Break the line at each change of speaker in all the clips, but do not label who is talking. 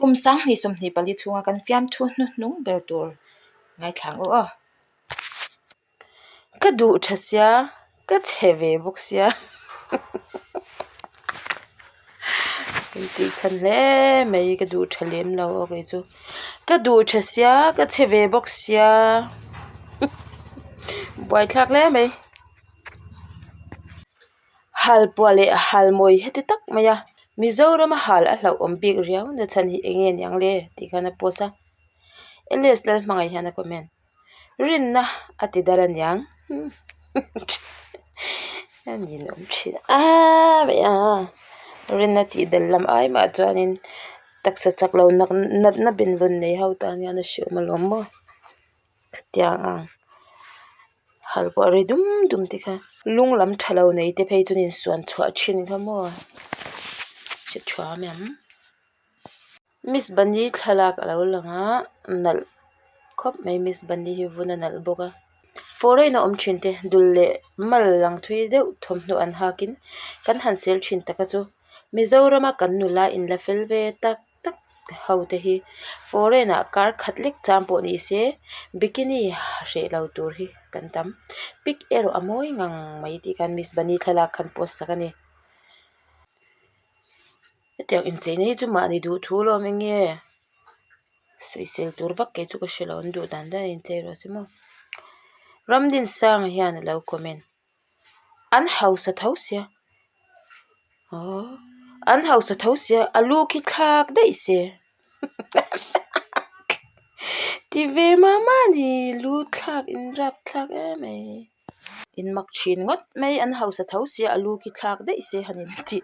kum sang ni som ni pali chunga kan Fiamthu nung ber tur ngai thlang o ka du thasia ka cheve buksia ti chan le mai ka du thalem lo o ke chu ka du thasia ka cheve buksia boy thak le mai hal pwale hal moi heti tak maya Mizoram hal a hlau om big riau na chan hi engen yang le ti kana posa eles lal mangai hana comment rin na ati daran yang ani nom china maya rin na ti dalam ai ma chuanin taksa chaklo nak na bin bun nei hau ta nya na shu malom mo khatiang ang hal po ri dum ti kha lung lam thalo nei te phei chunin suan chua thin kha mo che thwa mem Miss Bani thalak alo langa nal khop mai Miss Bani hi vuna nal boka foreign om thinte dulle mal lang thui deuh thomnu an hakin kan hansel thin taka chu Mizorama kan nula in la felve tak haute hi foreign a kar khatlik champo ni se bikini re lau tur hi kan tam pic ero amoi ngang mai ti kan Miss Bani thalak khan post sakani tiang in chei nei chu ma ni du thu lo menge suisel tur vak ke chu ka shelon du dan da in chei ro simo ramdin sang hian lo comment an house a thosia an house a thosia alu khi thak dei se ti ve mama ni lu thak in rap thak mai in mak chin ngot mai an house a thosia alu khi thak dei se hanin ti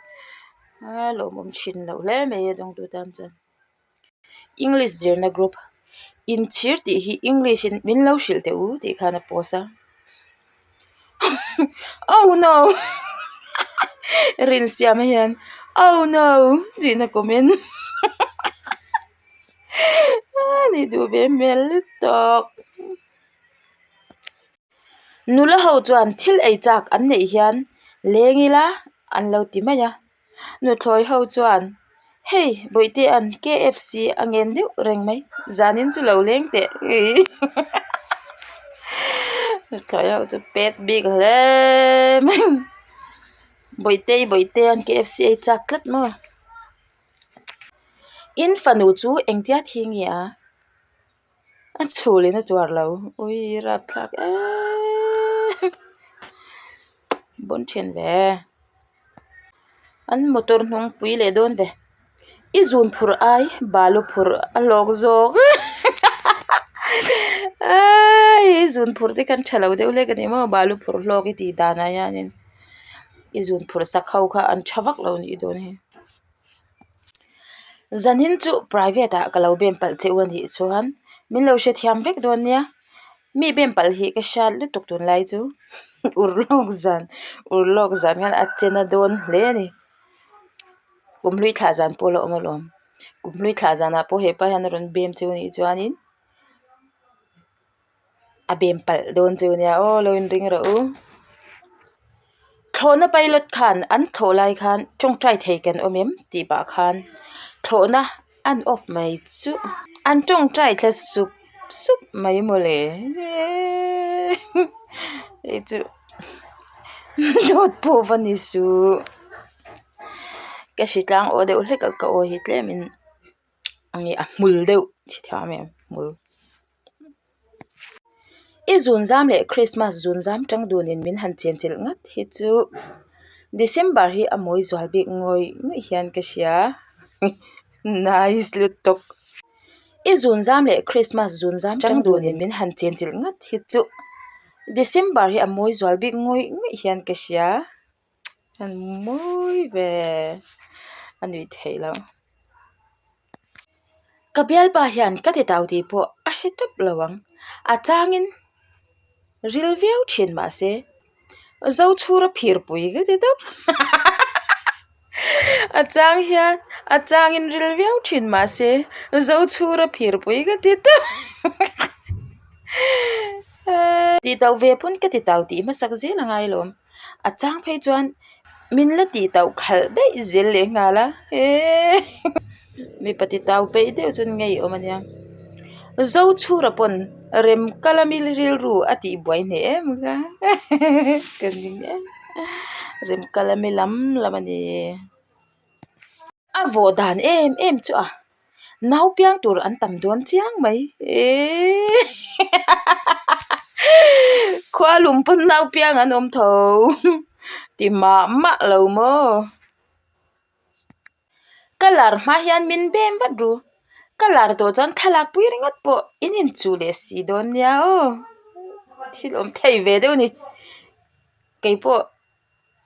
lo mom chin lo le mai dong du dan chan English zirna group in chir ti hi English in min lo shil te u ti khana posa oh no rin siam hian oh no di na comment ni du be mel tok nula ho chuan thil ei chak an nei hian lengila an lo ti maya nu thloi ho chuan hey boite an KFC angen deuh reng mai zanin chu lo leng te thloi ho chu pet big le boite an KFC ei chak klat mo in fanu chu engtia thingia a chulin a tuar lo ui rap thak bon chen ve an motor hnung pui le don ve izun phur ai balu phur alok zok ai izun phur te kan thalo deuh le kan emo balu phur lok ti dana yanin izun phur sakhau kha an thawak lo ni don he zanin chu private a kalo bem pal cheuan hi chuan min lo she thiam vek don nia mi bem pal hi ka shal lu tuk tun lai chu urlok zan ngan achena don le ni kumlui thla zan polo omolom kumlui thla zana po he pa han ron bem chu ni chuanin a bem pal don chu nia o loin ring ro thawnna pilot khan an thlolai khan chongtrai thei kan omem ti ba khan thawnna an off mai chu an chongtrai thla sup mai mole e chu dot po vani su ka shitlang o deuh hlek ka o hi tle min angi a mul deuh chi thia me mul i zun zam le Christmas zun zam tang dunin min han chen chil ngat hi chu December hi amoi zwal bik ngoi hian ka sia nice lutok i zun zam le Christmas zun zam tang dunin min han chen chil ngat hi chu December hi amoi zwal bik ngoi hian ka sia an moi ve anui theilo kabial pa hian ka ti tau ti po a hitop lawang a changin ril viau thin ma se zo chura phir pui ga ti dop a changin ril viau thin ma se zo chura phir pui ga ti dop ti tau ve pun ka ti tau ti ma sak je la ngai lom a chang phei chuan min la ti tau khal dei zel le ngala mi pati tau pe deuh chun ngei awm ania zo chhura pon rem kalamil ril ru ati buai hne em ka kan ding rem kalami lam lam ani a vo dan em chu a nau piang tur an tam don chiang mai khóa lùm pun nau piang an om tho ti ma lo mo kalar ma hian min bem wat ru kalar to chan thalak pui ringot po inin chu le si don nia o thil om thei ve deuh ni kei po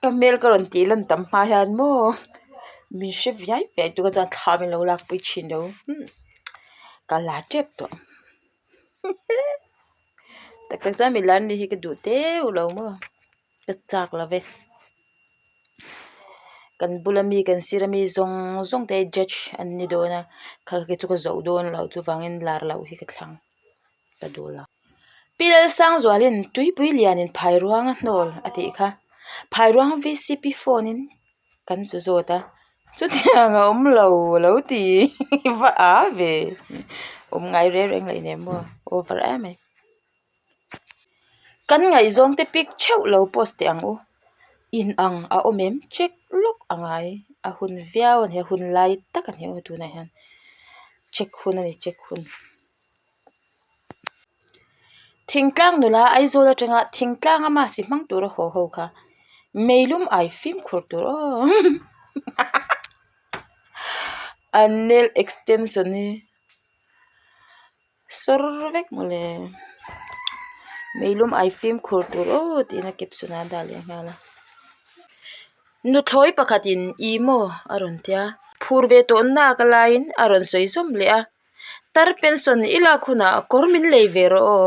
kamel karon ti lan tam ma hian mo mi she viai ve tu ka chan thla min lo lak pui chin do kalar trep to tak tak chan mi lan ni hi ka du te u lo mo ka chak la ve kan bulami kan sirami zong zong te judge an ni do na kha ke chu ka zo don lo chu wangin lar lo hi ka thlang ka do la pil sang zwalin tui pui lianin phai ruang a hnol ati kha phai ruang vcp phone in kan zu zo ta chu tiang a om lo ti va a ve ngai re reng lai ne mo over a mai kan ngai zong te pik cheu lo post te ang u in ang a omem check lok angai a hun viau an he hun lai tak an he tu na han check hun ani check hun thingtlang nula aizawl atanga thingtlang ama si hmang tur ho ho kha meilum ai film khur tur o an nail extension ni sorvek mole meilum ai film khur tur o tina capsuna dali ngala nu thloi pakhatin imo aron tia phurve to na ka lain aron soisom le a tar pension ila khuna kormin leivero o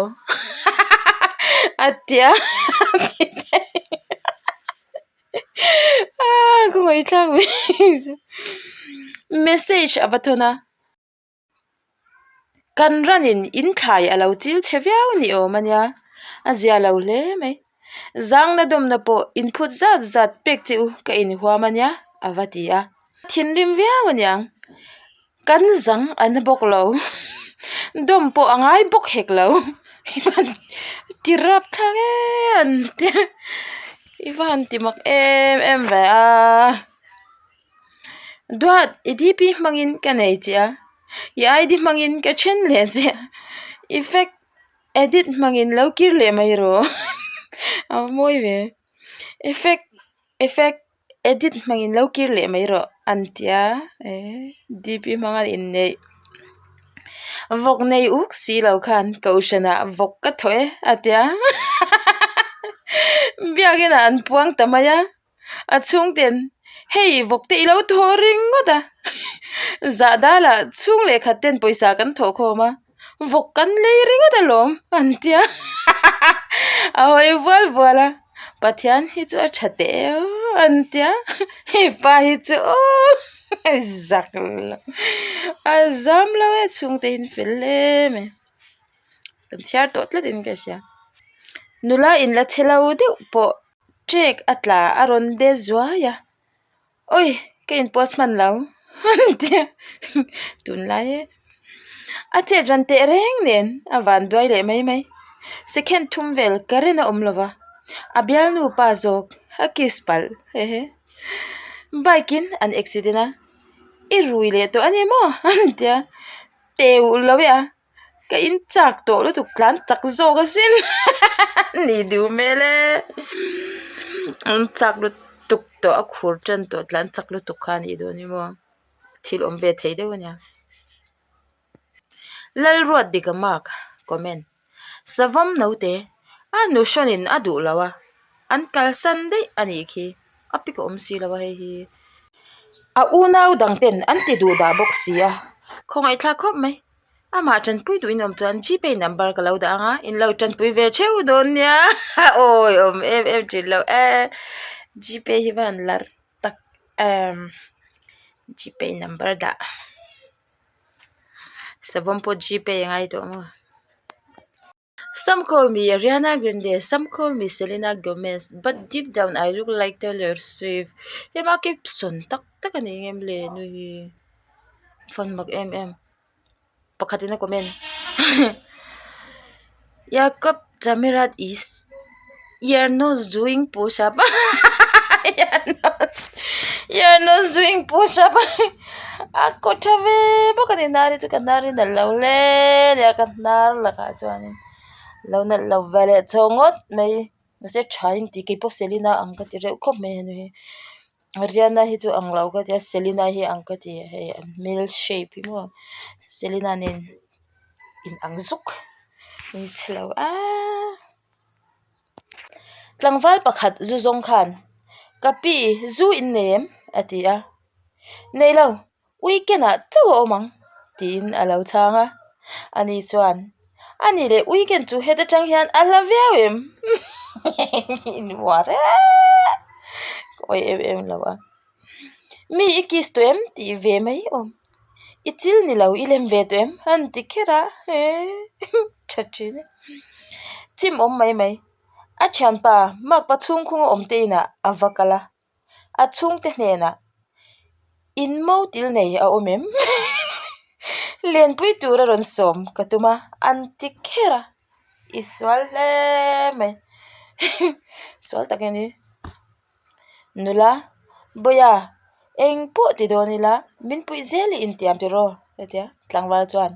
atia ko ngai thang message avathona kan ranin in thlai alo chil cheviau ni o mania azia lo le mai zang na dom na po input zat zat pek chu ka in hwa mania avatia thinrim viau aniang kan zang an bok lo dom po angai bok hek lo tirap thangen ivan timak em ve a duat idp mangin kanei chia ya id mangin ka chen le chia effect edit mangin lo kir le mai ro a moi ve effect edit mangin lo kir le mai ro antia dp mangan in nei vok nei uk si lo khan kaushana vok ka thoe atia biagina an puang tamaya achung ten hey vok te ilo thoring ngoda zadala chung le khaten poisa kan tho khoma vok kan le ringoda lom antia ahoi wal wala pathian hi chu thate antia hi pa hi chu zakla azam lawe chung te in fille me kan thiar to tla din ka sha nula in la thelo de po check atla aron de zwa ya oi ke in postman law antia tun lai a che ran te reng nen awan doi le mai second thum vel karena omlova abial nu pa jok akispal he bikin an accident irui le to anemo antia teu lawya ka in chak to lu tuk tlan chak zo ka sin ni du mele an chak lu tuk to a khur chan to tlan chak lu tuk khan i do ni mo thil om ve thei de wania lal ruat dik mark comment savam note a nu shonin adu lawa an kal san de ani khi apik om si lawa hi a unau dangten anti du da boxia khongai thla khop mai ama chan pui du inom chan gpay number ka lo da nga in lo chan pui ve cheu don nya oi om em chin lo gpay hi van lar tak gpay number da sabon po gpay ngai to mo some call me Ariana Grande, some call me Selena Gomez, but deep down I look like Taylor Swift. Hema kip son tak tak ani ngem le nui phone mag em pakhatina comment Jacob Jamirat is your nose doing push up your nose doing push up ako thave pakhatinari chu kanari na lole ya kanar la ka chuanin lo na lo vale chongot mai mase thain ti ke po selina angka ti re khop me nu Riana hi chu anglo ka tia Selina hi angka ti he mil shape hi mo Selina nin in angzuk ni chelo tlangwal pakhat zu zong khan kapi zu in nem atia neilo weekend a chaw omang tin alo changa ani chuan ani le weekend chu heta tang hian ala viawem in ware oi em lawa mi ikis to em ti ve mai om ichil ni lo ilem ve to em han ti khera he thachine chim om mai a chan pa mak pa chung khung om te na avakala a chung te hne na in mo til nei a omem len pui tura ron som katuma anti khera iswal le mai swal takeni nula boya eng po ti donila min pui zeli in tiam ti ro atia tlangwal chuan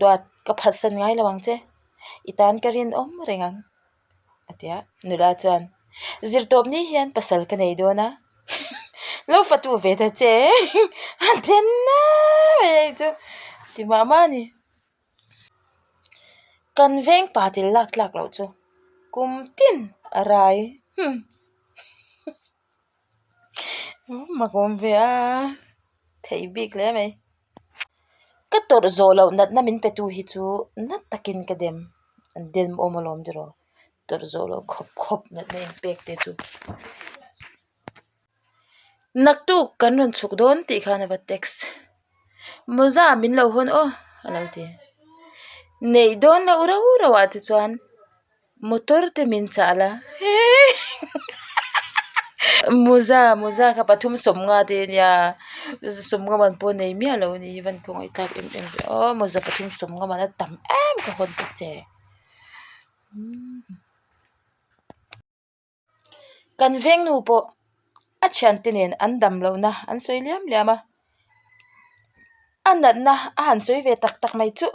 dot ka phasan ngai lawang che itan karin om rengang atia nula chuan zirtop ni hian pasal ka nei dona lo fatu ve ta che atenna ei chu ti mama ni kan veng pa til lak lo chu kum tin arai makom ve a thei bik le mai ka tor zolo nat na min petu hi chu nat takin ka dem omolom diro tor zolo khop nat na pek te chu naktu kan ron chuk don ti khana va text moza min lo hon o alo ti nei don la ura wa ti chuan motor te min chala moza ka pathum somnga te nia somnga man po nei mi alo ni van khong ai tak em o moza pathum somnga man tam em ka hon ta che kan veng nu po a chan tinen an dam lo na an soi liama anat na an soi ve tak mai chu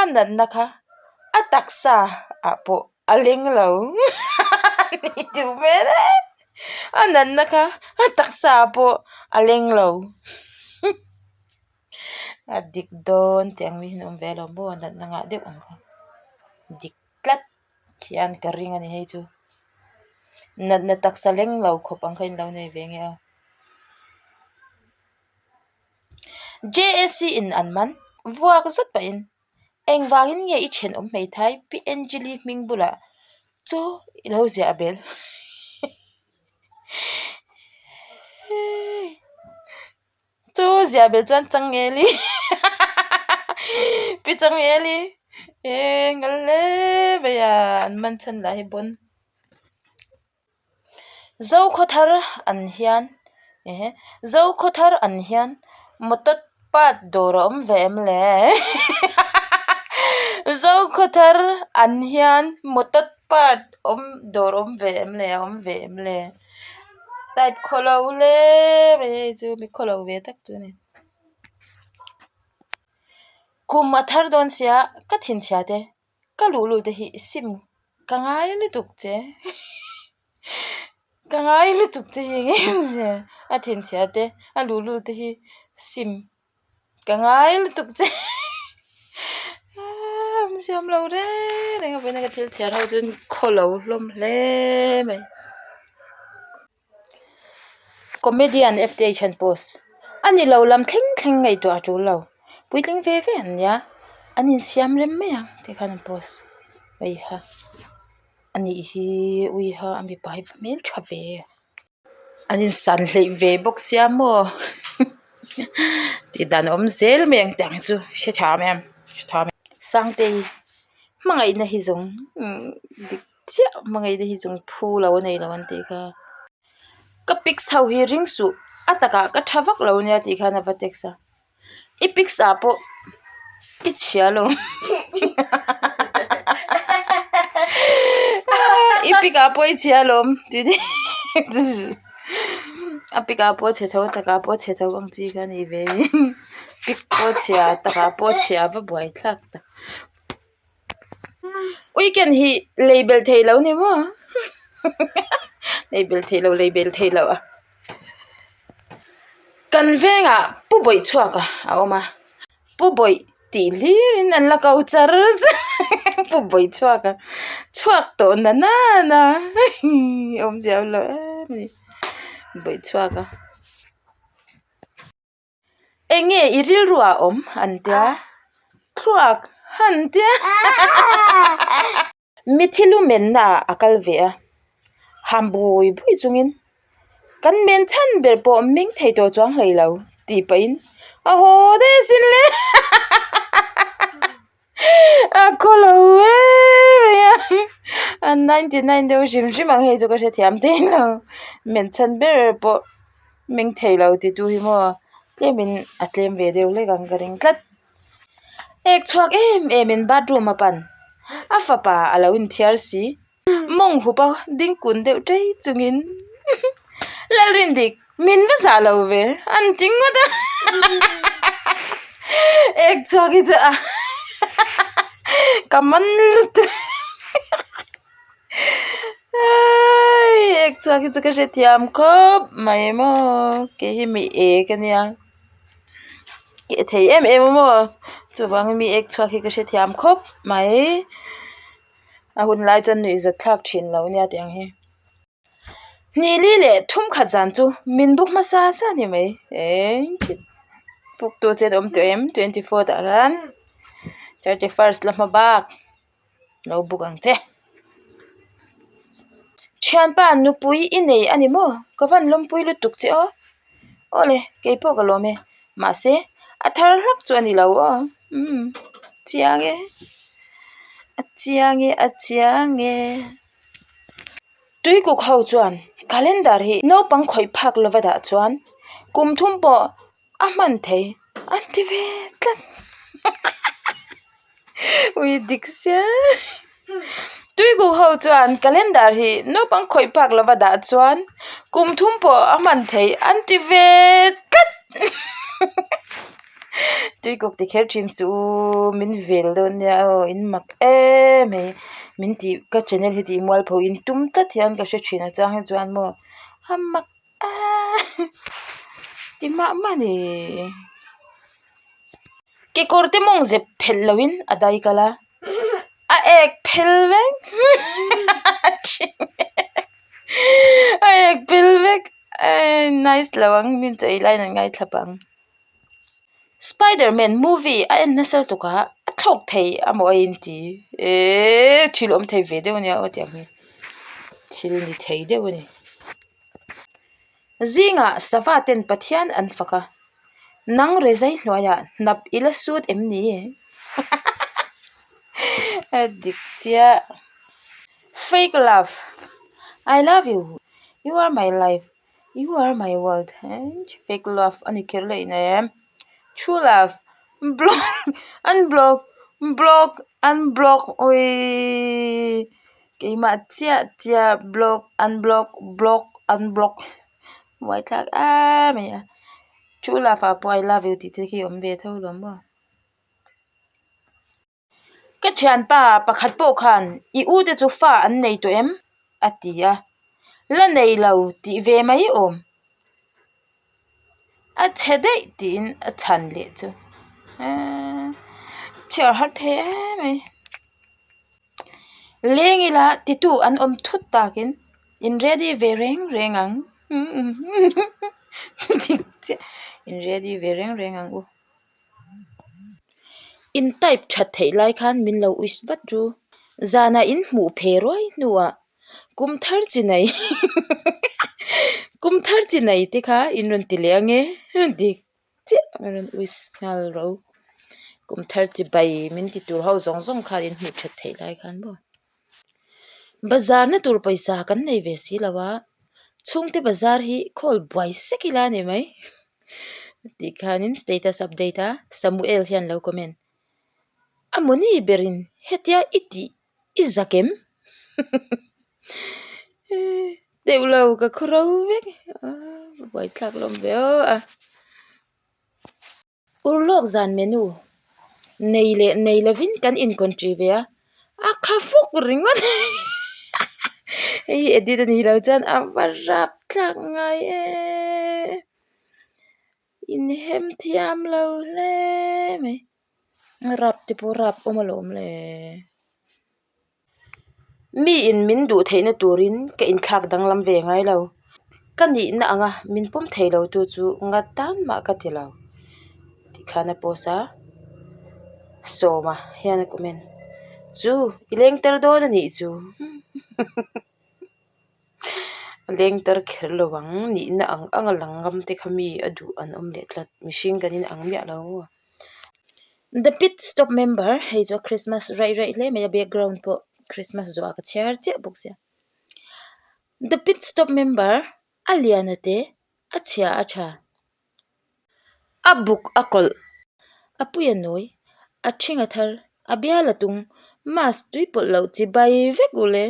anat na kha a taksa a po aleng lo ni tu mere anat na kha a taksa po aleng lo adik don tiang mi nom velo bo anat na nga de ang diklat khian ka ring ani hei chu nat na taksa leng lo khop ang khain lo nei venge a JSC in anman vuak zot pa in eng wangin nge i chen om mei thai PNG li ming bula chu ilo zia bel chu zia bel chan chang nge li pi chang nge li ngale beya anman chan la hi bon zo khothar an hian zo khothar an hian motot pat dorom vem le zo khothar an hian motot pat dorom vem le type kholo le be chu mi kholo ve tak chu ne kum athar don sia ka thin chha te ka lulu te hi sim kangai li tuk che kangai li tuk che nge je a thin chha te a lulu te hi sim kangai li tuk che siam lo re renga bena ka thil chha ho chun kholo lom le mai comedian FTH post ani lo lam thleng ngai to atu lo puitling ve an ya anin siam rem me yang te khan post ai ha ani hi ui ha ami pai mel thave anin san hlei ve box siam mo ti dan om zel meng tang chu she tha mem sangte mangai na hi zong dik chia mangai na hi zong phu lo nei lo an te kha ka pik sau hi ring su ataka ka thavak lo nia ti khana vateksa ipik sapo ichialo ipik apo ichialom tidi apik apo chetho taka po chetho bang chi kan i ve pik po chia taka po chia ba buai thlak tak weekend hi label thailo ni mo label thailo a kan venga pu boi chuaka a oma pu boi ti lirin an la kau char pu boi chuaka chuak to na om jaw lo ni boi chuaka enge iril ruwa om antia chuak hantia mithilu menna akal ve a hambui bui chungin kan men chan ber po ming thei to chuang hlei lo ti pain a ho de sin le a kholo we a 99 do shim shim ang he chu ka she thiam te lo men chan ber po ming thei lo ti tu hi mo tlemin atlem ve deu le gang garing tlat ek chuak em in bathroom apan a fa pa alo in thiar si mong hu pa ding kun deu trei chungin lalrin dik min ba sa lo ve an ting wa da ek chuak hi cha kaman lut ai ek chuak hi cha ka she thiam khop mai mo ke hi mi e ka nia ke thei em mo chu wang mi ek chuak hi ka she thiam khop mai a hun lai chan nui za thlak thin lo nia tiang hi ni li le thum kha jan chu min buk ma sa ni mai puk tu chen om tu em 24 ta gan 31st la ma bak lo buk ang che thian pa nu pui i nei ani mo ka van lom pui lu tuk che o ole ke po ka lo me ma se a thar hlap chu ani lo o chiange tui ku khau chuan calendar hi no pang khoi phak lova da chuan kum thum po a man thei anti ve tlat ui diksia tui ku khau chuan calendar hi no pang khoi phak lova da chuan kum thum po a man thei anti ve tlat tui kok ti kher thin su min vel don ya in mak me min ti ka channel hi ti mual pho in tum ta thian ka she thina chang chuan mo hamak ti ma ni ke korte mong je phel lawin adai kala a ek phel vek a ek phel vek nice lawang min chei lai nan ngai thlapang Spider-Man movie a en nasal tu ka thok thei amo in ti thil om thei ve deu nia o tiang hi thil ni thei deu ni zinga sava ten pathian an faka nang rezai hnoya nap ila suit em ni adik tia fake love I love you you are my life you are my world and fake love ani kerle ina em true love block unblock oi ke ma chia block unblock wai thak me true love a po I love you ti ki om ve tho lom bo ka thian pa pakhat po khan I u de chu fa an nei to em atia la nei lo ti ve mai om a chedei tin a chan le chu char har the mai lengila titu an om thut takin in ready ve rengang in ready ve rengang u in type that thei lai khan min lo is vat ru zana in mu phe roi nuwa kum thar chi nei kum thar chi nei te kha in ron ti leange dik che ron wis nal ro kum thar chi bai min ti tur ho zong kha in mu that thei lai khan bo bazar na tur paisa kan nei ve si lawa chungte bazar hi khol boy sekila ne mai ti khanin status update a Samuel hian lo comment amoni berin hetia iti izakem deulo ka khorau vek boy thak lom veo a urlok zan menu neilevin kan in country ve a khafuk ringon ei edit ani lo chan avarap thak ngai in hem thiam lo le me rap te po rap omalom le mi in min du theina turin ka in thak danglam ve ngai lo kani na anga min pom theilo tu chu ngatan ma ka thilo ti khana posa soma hian comment chu ileng ter do na ni chu leng ter kherlo wang ni na ang angalangam te khami adu an omle tlat mishing kanin ang mia lo the pit stop member hei zo Christmas rai le me background po Christmas zo ka chher che buksia the pit stop member alianate achia acha abuk akol apuya noi achinga thar abia latung mas tui pol lo chi bai vekule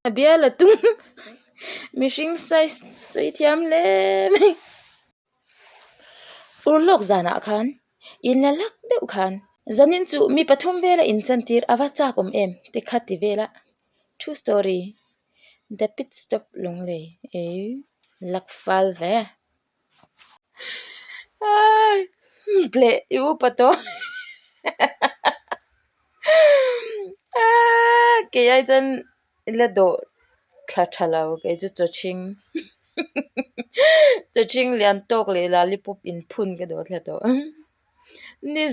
abia latung mishing size soi thiam le urlok zana khan in la lak deuh khan zanin chu mi pathum vela in chantir awa chakom em te khati vela true story the pit stop longle lak fal ve ai ble yu pato ke ai jan la do thalaw ke chu choching choching lian tok le lollipop in phun ke do thla to ni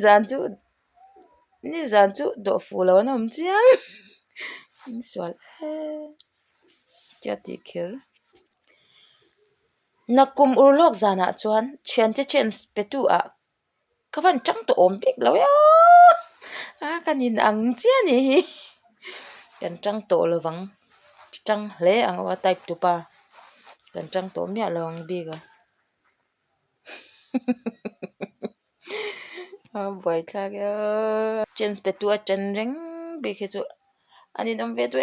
zan chu do fu lo na chiang swal chati khir nakum urlok zana chuan thian te chen petu a kawan chang to om pik lo ya kanin ang chia ni kan chang to lowang chang hle ang wa type tu pa kan chang to mya lawang bi ga boy thak ya chen petu a chen reng be khe chu ani dom ve tu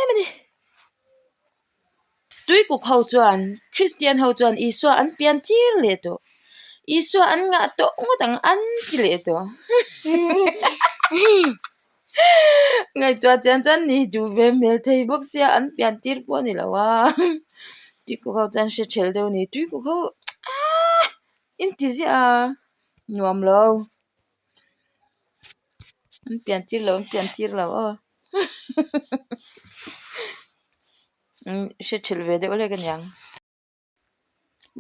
mani tui ku khau chuan Christian ho chuan iswa an pian tir le to iswa an nga to ngodang an ti le to ngai chua chan ni ju ve mel thei bok sia an pian tir po ni lawa tui ku khau chan she chel deu ni tui ku khau in ti zia nuam lo an pian tir lo she chel ve de ole kan yang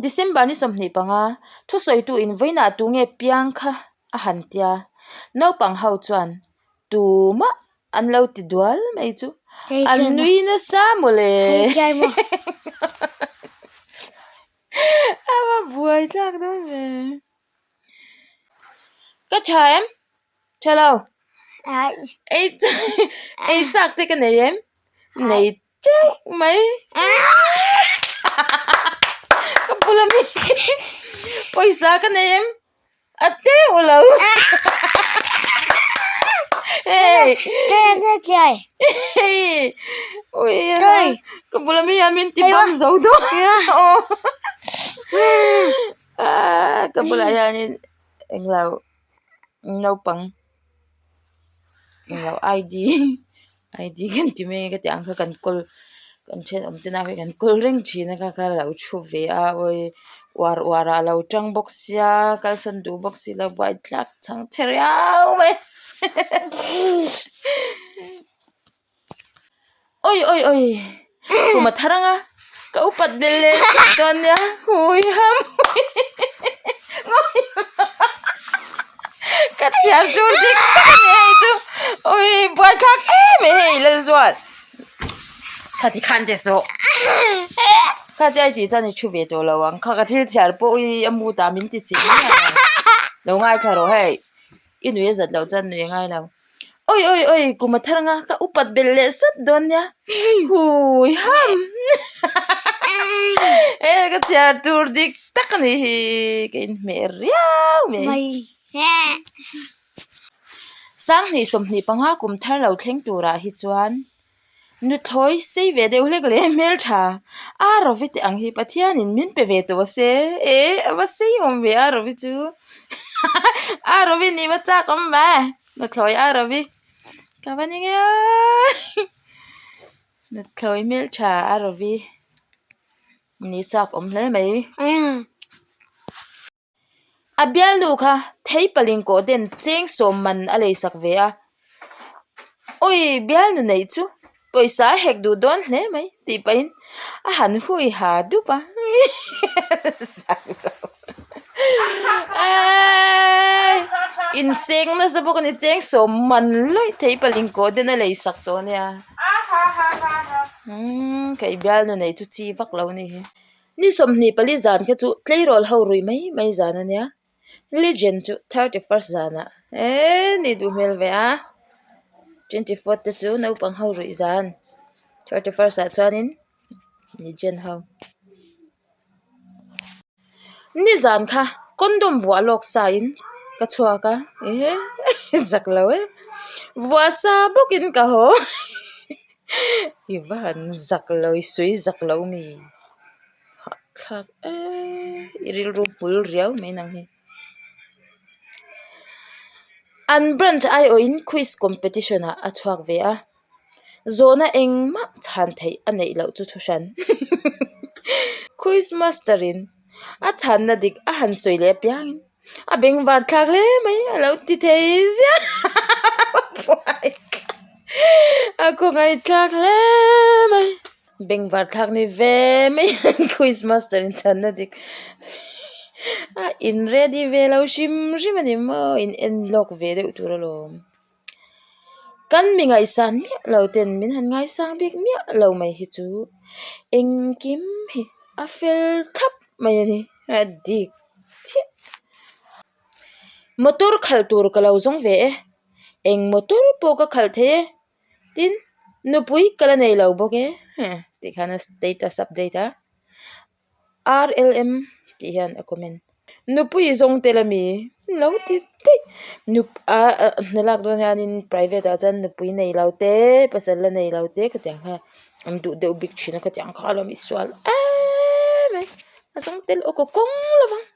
December ni somni panga thu soi tu in voina tu nge piang kha a han tia no pang hau chuan tu ma an lo ti dual mai chu an nui na sa mole awa buai thak do ve ka chaem chalo ei chak te ka nei em nei chak mai kapulami paisa ka nei em ate ulo hey oi kapulami yan min tibam zo do kapulayan englaw no pang englaw ID kan ti me ka ti ang kan kol kan chen tina we kan kol ring china ka lau chu ve a oi war lau tang box ya kal san du box la bai tlak chang theriao me oi kuma tharanga ka upat belle don ya hui ham ka chiar chur dik nei chu oi bai khak me hei le zwat khati khan de so khati ai ti chani chu ve to lawang kha ka thil chiar po oi amu ta min ti chi lo ngai tharo hei inui zat lo chan nui ngai lo oi kuma tharanga ka upat belle sut don ya hui ham ka tiar tur dik takni hi kin mer yaw me sang ni som ni panga kum thar lo thleng tura hi chuan nu thoi sei ve deuh lek le mel tha a rovit ang hi pathian in min pe ve to se awa sei om ve a rovi chu a rovi ni ma cha kom ba nu thoi a rovi ka bani nge nu thoi mel tha a rovi ni chak om hle mai abial lu kha thei paling ko den cheng som man a lei sak ve a oi bial nu nei chu poisa hek du don hle mai ti pain a han hui ha du pa in seng na sa bok ni cheng som man loi thei paling ko den a lei sak to nia kai bial nu nei chu chi vak lo ni ni som ni pali zan kha chu tleirol ho rui mai zan ania legend chu 31st zana ni du mel ve a 24th te chu no pang ho rui zan 31st a chuanin ni jen ho ni zan kha kondom wa lok sa in ka chua ka zak lo wa sa bokin ka ho iban zak lo sui zak lo mi khak iril ru pul riau mai nang hi an branch ai oin quiz competition a chuak ve a zona engma chan thei anei lo chu thushan quiz masterin a chan na dik a han soi le piang a beng war thak le mai a lo ti thei zia a ko ngai thak le mai beng war thak ni ve mai quiz masterin chan na dik in ready ve lo shim ani mo in lock ve de utura lom kan mi ngai san mi lo ten min han ngai sang bik mi lo mai hi chu eng kim hi a fel thap mai ni a dik motor khal tur ka lo zong ve eng motor po ka khal the tin nu pui kala nei lo boke ti khana status update RLM ti han a comment nu pui zong telami lo ti nu nalak don hanin private a chan nu pui nei lo te pasal la nei lo te ka tyang kha am du de big china ka tyang kha lam iswal mai azong tel o ko kong lawang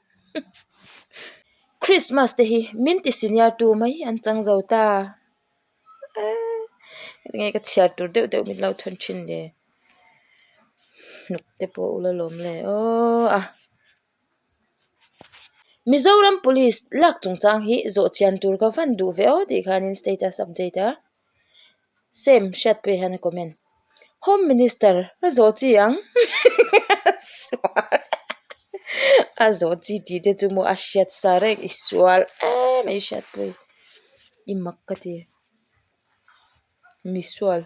Christmas te hi min ti senior tu mai an chang zo ta nge ka chhar tur de min lo thon chin de nuk te po ula lom le Mizoram police lak chung chang hi zo chian tur ka van du ve o di khanin status update same chat pe han comment home minister zo chi yang a zo chi ti te chu mo a shat sarek iswal mai shat pe I makkati miswal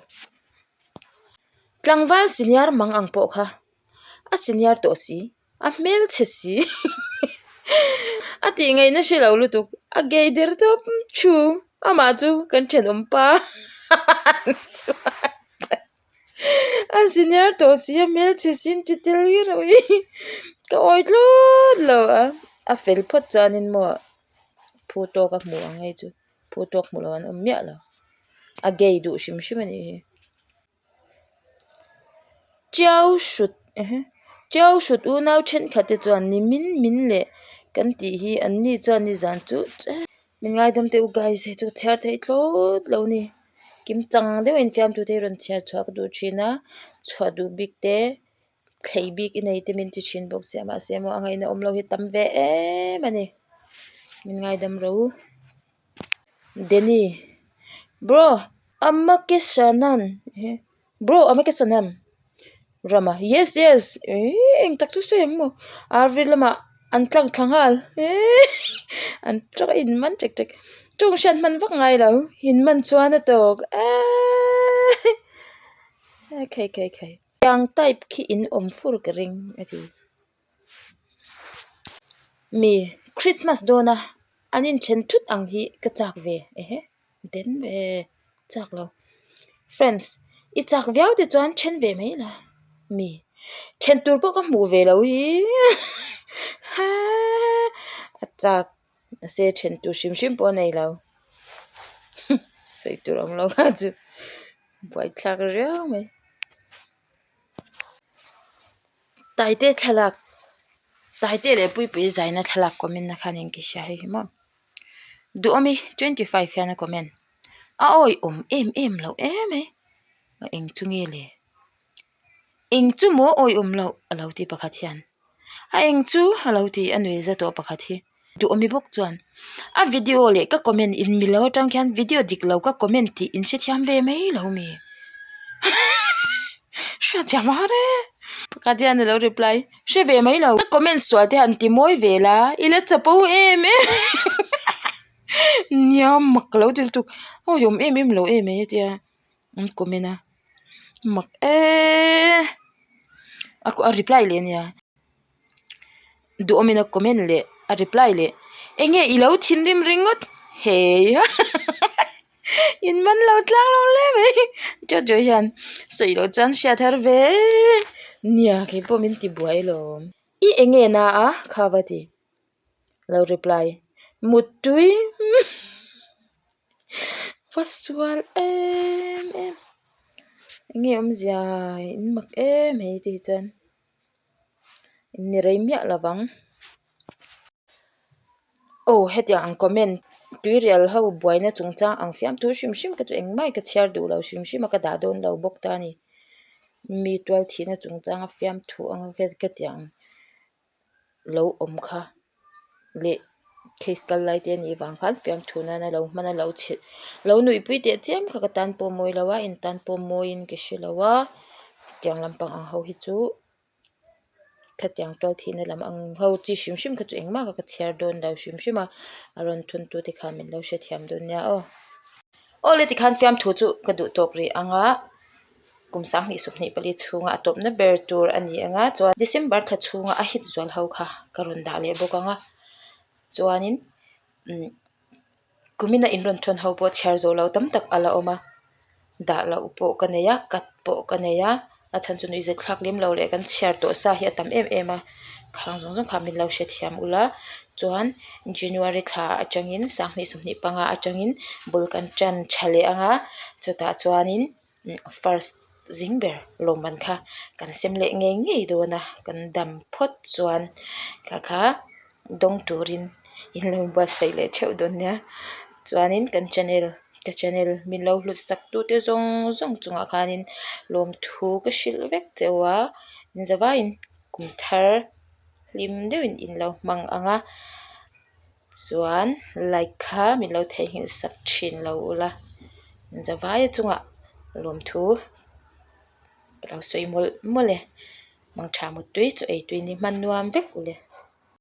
tlangwal senior mang ang po kha a senior to si a mel che si ati ngai na she lo lutuk a geider to chu ama chu kan chen pa a senior to si a mel che sin ti tel hi roi ka oi lo a fel phot chanin mo photo ka mu ngai chu photo mu lo an mya la a gei du shim ani Chiao shut u nau chen khate chuan ni min le kan ti hi an ni chuan ni zan chu min ngai dam te u gai se chu chhar thei thlot lo ni kim chang deuh in Fiamthu te ron chhar chuak du thina chhuat du bik te thlei bik i nei te min ti thin bok se ma se mo angai na om lo hi tam ve mani min ngai dam ro deni bro amma ke sanan bro amma ke sanam Rama yes eng tak tu se mo arvil lama antlang thangal an tra in man tek tung shan man vak ngai lo hin man chuan a tok kai yang type ki in fur ka ring ati mi Christmas dona anin chen thut ang hi ka chak ve den ve chak lo friends I chak viau ti chuan then ve mai la mi then tur po ka mu ve lo hi ha a chak a se then tur shim po nei lo sei tur om lo ka chu boy thak riau mai tai te thalak tai te le pui zaina thalak comment na khanin ki sha hi mo du omi 25 yana comment a oi em lo em ma eng chungi le eng chu mo oi lo alo ti pakhat hian a eng chu alo ti anwe za to pakhat hi du omi bok chuan a video le ka comment in milo tang khan video dik lo ka comment ti in se thiam ve mai lo mi sha jamare pakatian lo reply she ve mai lo ka comment so te an ti moi vela ile chapo em niam mak lo dil tu o yom em lo em tia comment a mak aku a reply le nia du omina comment le a reply le enge ilo thin rim ringot hey in man lo tlang lo le me jo hian sei lo chan sha thar ve nia ke po min ti buai lo I enge na a khawati lo reply mutui paswal em enge zia in mak hei ti chan ni reimya lawang oh hetia ang comment tuirial ho buaina chungchang ang Fiamthu shim ka chu engmai ka thiar du lo shim ka da don lo bok ta ni mi 12 thina chungchang a Fiamthu ang ka tiang lo om kha le case kal lai te ni wang khan Fiamthu na lo mana lo chi lo nui pui te chem kha ka tan po moi lawa in tan po moi in ke shilawa tiang lampang ang ho hi chu khatiang tol thina lam ang ho chi shim ka chu engma ka thiar don lo shim a aron thun tu te kha min lo she thiam don nya o le ti khan Fiamthu chu ka du tok ri anga kumsang ni supni pali chunga atop na ber tur ani anga chuan December tha chunga a hit zol ho kha karun da le bokanga chuanin kumina inron thon ho po chhar zo lo tam tak ala oma da la upo kaneya kat po kaneya a chan chu nui ze thlak lim lo le kan chhar to sa hi atam em a khang zong khamin lo she thiam ula chuan January tha atangin sangni sumni panga atangin bulkan chan chhale anga chuta chuanin first zingber loman kha kan semle nge do na kan dam phot chuan kha dong turin in lo ba sei le theu don nya chuanin kan channel min lo hlut sak tu te zong chunga khanin lawm thu ka shil vek chewa in zawain kum thar lim deuin in lo mang anga chuan like kha min lo thei hin sak thin lo ula in zawai chunga lawm thu lo soi mole mang tha mu tui chu ei tui ni man nuam vek ule